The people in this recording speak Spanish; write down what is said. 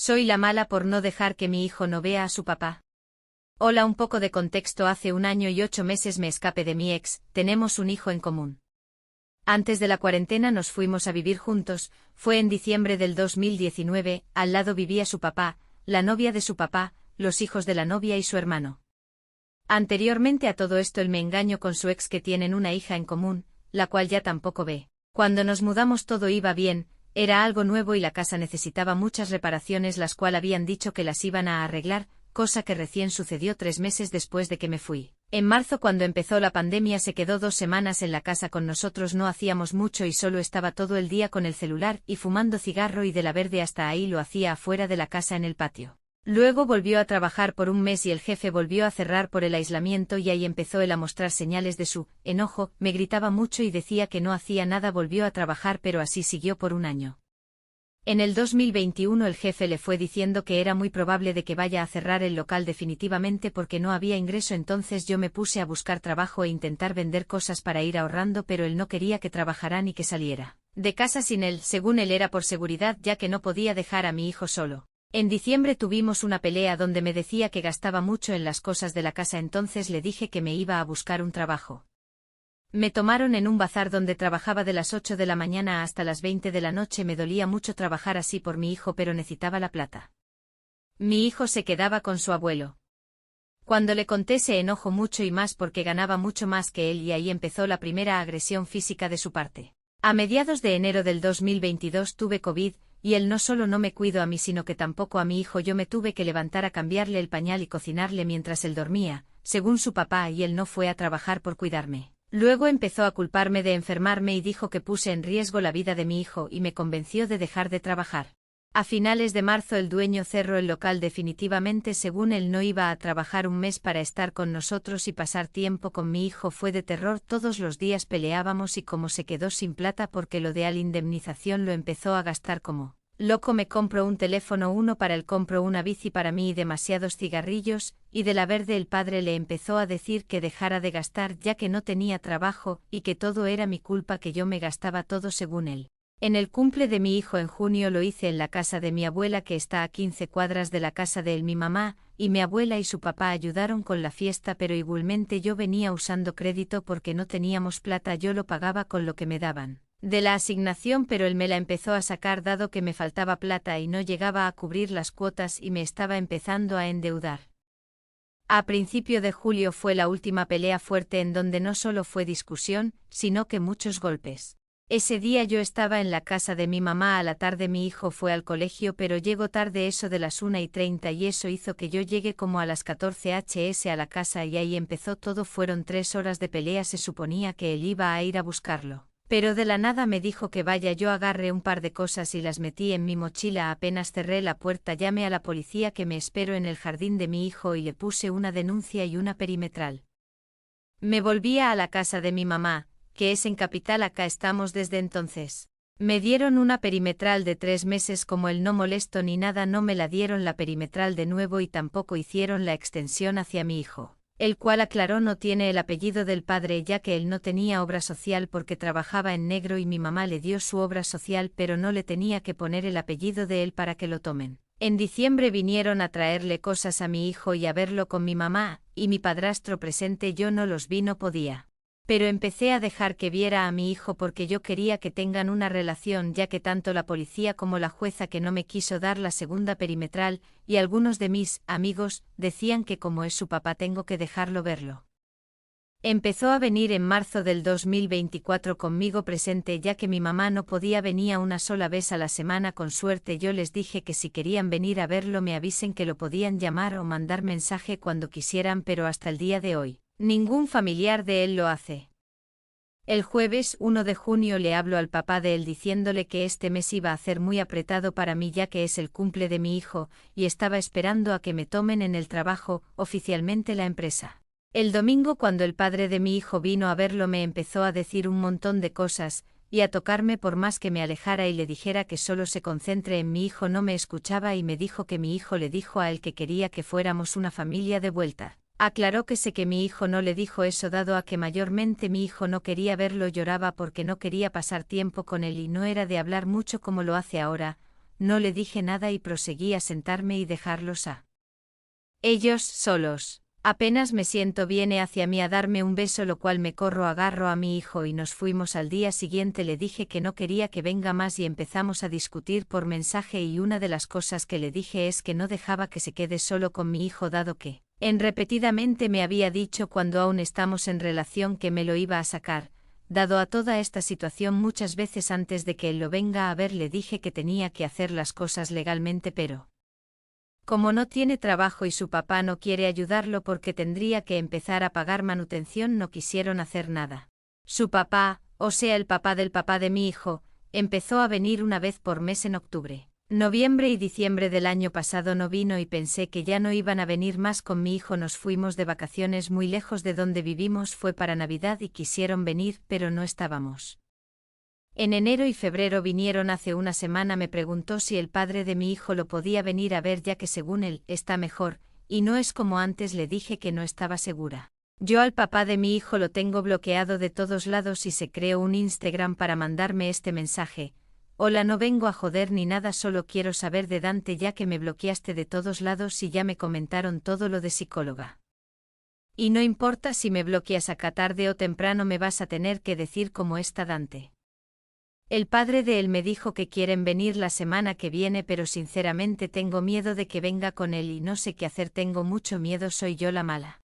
Soy la mala por no dejar que mi hijo no vea a su papá. Hola, un poco de contexto. Hace 1 año y 8 meses me escapé de mi ex, tenemos un hijo en común. Antes de la cuarentena nos fuimos a vivir juntos, fue en diciembre del 2019, al lado vivía su papá, la novia de su papá, los hijos de la novia y su hermano. Anteriormente a todo esto él me engañó con su ex, que tienen una hija en común, la cual ya tampoco ve. Cuando nos mudamos todo iba bien, era algo nuevo y la casa necesitaba muchas reparaciones, las cuales habían dicho que las iban a arreglar, cosa que recién sucedió 3 meses después de que me fui. En marzo, cuando empezó la pandemia, se quedó 2 semanas en la casa con nosotros, no hacíamos mucho y solo estaba todo el día con el celular y fumando cigarro, y de la verde hasta ahí lo hacía afuera de la casa en el patio. Luego volvió a trabajar por 1 mes y el jefe volvió a cerrar por el aislamiento, y ahí empezó él a mostrar señales de su enojo, me gritaba mucho y decía que no hacía nada. Volvió a trabajar, pero así siguió por 1 año. En el 2021 el jefe le fue diciendo que era muy probable de que vaya a cerrar el local definitivamente porque no había ingreso. Entonces yo me puse a buscar trabajo e intentar vender cosas para ir ahorrando, pero él no quería que trabajara ni que saliera de casa sin él. Según él era por seguridad, ya que no podía dejar a mi hijo solo. En diciembre tuvimos una pelea donde me decía que gastaba mucho en las cosas de la casa, entonces le dije que me iba a buscar un trabajo. Me tomaron en un bazar donde trabajaba de las 8 de la mañana hasta las 20 de la noche. Me dolía mucho trabajar así por mi hijo, pero necesitaba la plata. Mi hijo se quedaba con su abuelo. Cuando le conté se enojó mucho y más porque ganaba mucho más que él, y ahí empezó la primera agresión física de su parte. A mediados de enero del 2022 tuve COVID, y él no solo no me cuidó a mí sino que tampoco a mi hijo. Yo me tuve que levantar a cambiarle el pañal y cocinarle mientras él dormía, según su papá, y él no fue a trabajar por cuidarme. Luego empezó a culparme de enfermarme y dijo que puse en riesgo la vida de mi hijo y me convenció de dejar de trabajar. A finales de marzo el dueño cerró el local definitivamente. Según él no iba a trabajar 1 mes para estar con nosotros y pasar tiempo con mi hijo. Fue de terror, todos los días peleábamos, y como se quedó sin plata porque lo de la indemnización lo empezó a gastar como loco. Me compró un teléfono, uno para él, compró una bici para mí y demasiados cigarrillos, y de la verde el padre le empezó a decir que dejara de gastar ya que no tenía trabajo y que todo era mi culpa, que yo me gastaba todo según él. En el cumple de mi hijo en junio lo hice en la casa de mi abuela, que está a 15 cuadras de la casa de él. Mi mamá y mi abuela y su papá ayudaron con la fiesta, pero igualmente yo venía usando crédito porque no teníamos plata. Yo lo pagaba con lo que me daban de la asignación, pero él me la empezó a sacar dado que me faltaba plata y no llegaba a cubrir las cuotas y me estaba empezando a endeudar. A principio de julio fue la última pelea fuerte, en donde no solo fue discusión, sino que muchos golpes. Ese día yo estaba en la casa de mi mamá a la tarde. Mi hijo fue al colegio, pero llegó tarde, eso de las 1:30, y eso hizo que yo llegue como a las 14 hs a la casa, y ahí empezó todo. Fueron 3 horas de pelea. Se suponía que él iba a ir a buscarlo, pero de la nada me dijo que vaya. Yo agarré un par de cosas y las metí en mi mochila. Apenas cerré la puerta llamé a la policía, que me esperó en el jardín de mi hijo, y le puse una denuncia y una perimetral. Me volvía a la casa de mi mamá, que es en Capital. Acá estamos desde entonces. Me dieron una perimetral de 3 meses. Como él no molesto ni nada, no me la dieron la perimetral de nuevo y tampoco hicieron la extensión hacia mi hijo, el cual aclaró no tiene el apellido del padre, ya que él no tenía obra social porque trabajaba en negro, y mi mamá le dio su obra social, pero no le tenía que poner el apellido de él para que lo tomen. En diciembre vinieron a traerle cosas a mi hijo y a verlo con mi mamá, y mi padrastro presente. Yo no los vi, no podía. Pero empecé a dejar que viera a mi hijo porque yo quería que tengan una relación, ya que tanto la policía como la jueza que no me quiso dar la segunda perimetral, y algunos de mis amigos decían que como es su papá tengo que dejarlo verlo. Empezó a venir en marzo del 2024 conmigo presente, ya que mi mamá no podía, venía una sola vez a la semana con suerte. Yo les dije que si querían venir a verlo me avisen, que lo podían llamar o mandar mensaje cuando quisieran, pero hasta el día de hoy ningún familiar de él lo hace. El jueves 1 de junio le hablo al papá de él diciéndole que este mes iba a ser muy apretado para mí, ya que es el cumple de mi hijo, y estaba esperando a que me tomen en el trabajo oficialmente la empresa. El domingo, cuando el padre de mi hijo vino a verlo, me empezó a decir un montón de cosas, y a tocarme por más que me alejara y le dijera que solo se concentre en mi hijo. No me escuchaba y me dijo que mi hijo le dijo a él que quería que fuéramos una familia de vuelta. Aclaró que sé que mi hijo no le dijo eso, dado a que mayormente mi hijo no quería verlo, lloraba porque no quería pasar tiempo con él y no era de hablar mucho como lo hace ahora, no le dije nada y proseguí a sentarme y dejarlos a ellos solos. Apenas me siento viene hacia mí a darme un beso, lo cual me corro, agarro a mi hijo y nos fuimos. Al día siguiente le dije que no quería que venga más y empezamos a discutir por mensaje, y una de las cosas que le dije es que no dejaba que se quede solo con mi hijo, dado que repetidamente me había dicho cuando aún estamos en relación que me lo iba a sacar. Dado a toda esta situación, muchas veces antes de que él lo venga a ver le dije que tenía que hacer las cosas legalmente, pero como no tiene trabajo y su papá no quiere ayudarlo porque tendría que empezar a pagar manutención, no quisieron hacer nada. Su papá, o sea el papá de mi hijo, empezó a venir una vez por mes en octubre, noviembre y diciembre del año pasado no vino y pensé que ya no iban a venir más. Con mi hijo nos fuimos de vacaciones muy lejos de donde vivimos, fue para Navidad y quisieron venir, pero no estábamos. En enero y febrero vinieron. Hace una semana me preguntó si el padre de mi hijo lo podía venir a ver, ya que según él está mejor, y no es como antes. Le dije que no estaba segura. Yo al papá de mi hijo lo tengo bloqueado de todos lados y se creó un Instagram para mandarme este mensaje: hola, no vengo a joder ni nada, solo quiero saber de Dante ya que me bloqueaste de todos lados y ya me comentaron todo lo de psicóloga. Y no importa si me bloqueas, acá tarde o temprano me vas a tener que decir cómo está Dante. El padre de él me dijo que quieren venir la semana que viene, pero sinceramente tengo miedo de que venga con él y no sé qué hacer, tengo mucho miedo, soy yo la mala.